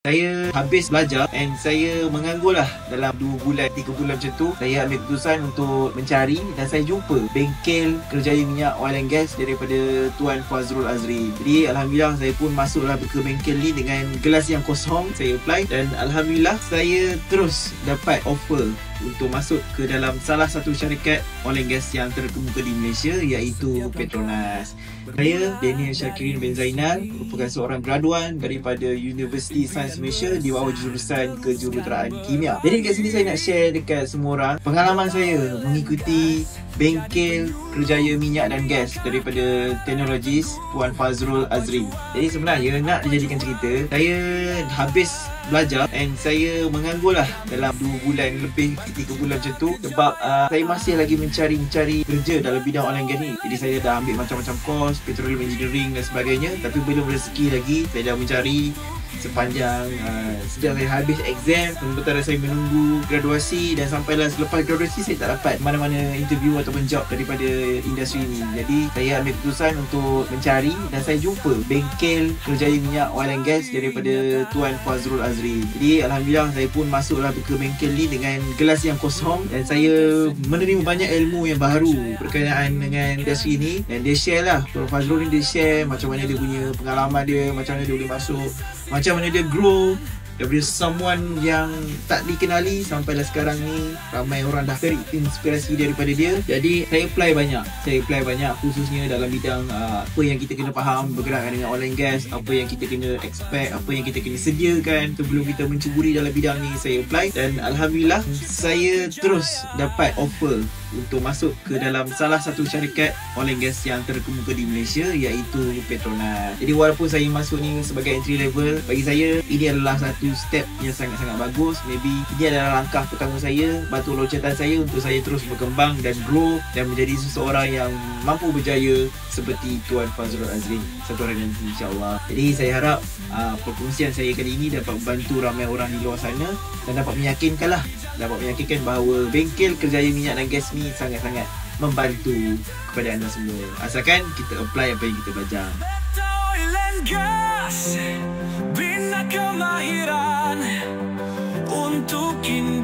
Saya habis belajar and saya menganggur lah dalam 2 bulan, 3 bulan macam tu. Saya ambil keputusan untuk mencari dan saya jumpa bengkel kerjaya minyak oil and gas daripada Tuan Fazrul Azri. Jadi Alhamdulillah saya pun masuklah ke bengkel ni dengan gelas yang kosong. Saya apply dan Alhamdulillah saya terus dapat offer untuk masuk ke dalam salah satu syarikat oil and gas yang terkemuka di Malaysia, iaitu Petronas. Saya Daniel Syakirin bin Zainal, merupakan seorang graduan daripada University Sains Malaysia di bawah jurusan kejuruteraan kimia. Jadi dekat sini saya nak share dekat semua orang pengalaman saya mengikuti bengkel kerjaya minyak dan gas daripada teknologis Tuan Fazrul Azri. Jadi sebenarnya nak dijadikan cerita, saya habis belajar and saya menganggur lah dalam 2 bulan lebih, 3 bulan macam tu, sebab saya masih lagi mencari kerja dalam bidang oil and gas ni. Jadi saya dah ambil macam-macam course, petroleum engineering dan sebagainya, tapi belum rezeki lagi. Saya dah mencari sepanjang sejak saya habis exam, sementara saya menunggu graduasi, dan sampailah selepas graduasi saya tak dapat mana-mana interview ataupun job daripada industri ni. Jadi saya ambil keputusan untuk mencari dan saya jumpa bengkel kerjaya minyak oil and gas daripada Tuan Fazrul Azri. Jadi Alhamdulillah saya pun masuklah ke bengkel ni dengan gelas yang kosong dan saya menerima banyak ilmu yang baru berkenaan dengan industri ni. Dan dia share lah, Tuan Fazrul ni dia share macam mana dia punya pengalaman dia, macam mana dia boleh masuk, macam mana dia grow daripada someone yang tak dikenali sampailah sekarang ni ramai orang dah terinspirasi daripada dia. Jadi saya apply banyak khususnya dalam bidang apa yang kita kena faham berkenaan dengan oil and gas, apa yang kita kena expect, apa yang kita kena sediakan sebelum kita menceburi dalam bidang ni. Saya apply dan Alhamdulillah saya terus dapat offer untuk masuk ke dalam salah satu syarikat oil and gas yang terkemuka di Malaysia, iaitu Petronas. Jadi walaupun saya masuk ni sebagai entry level, bagi saya ini adalah satu step yang sangat-sangat bagus. Maybe ini adalah langkah pertama saya, batu loncatan saya untuk saya terus berkembang dan grow dan menjadi seseorang yang mampu berjaya seperti Tuan Fazrul Azri satu hari nanti, insyaAllah. Jadi saya harap perkongsian saya kali ini dapat membantu ramai orang di luar sana dan dapat meyakinkan bahawa bengkel kerjaya minyak dan gas ni sangat-sangat membantu kepada anda semua, asalkan kita apply apa yang kita belajar. Bina kemahiran untuk ini.